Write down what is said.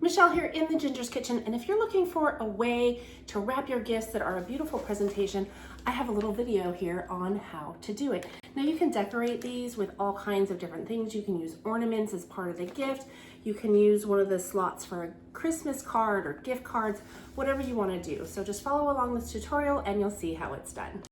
Michelle here in the Ginger's Kitchen, and if you're looking for a way to wrap your gifts that are a beautiful presentation, I have a little video here on how to do it. Now you can decorate these with all kinds of different things. You can use ornaments as part of the gift. You can use one of the slots for a Christmas card or gift cards, whatever you want to do. So just follow along this tutorial and you'll see how it's done.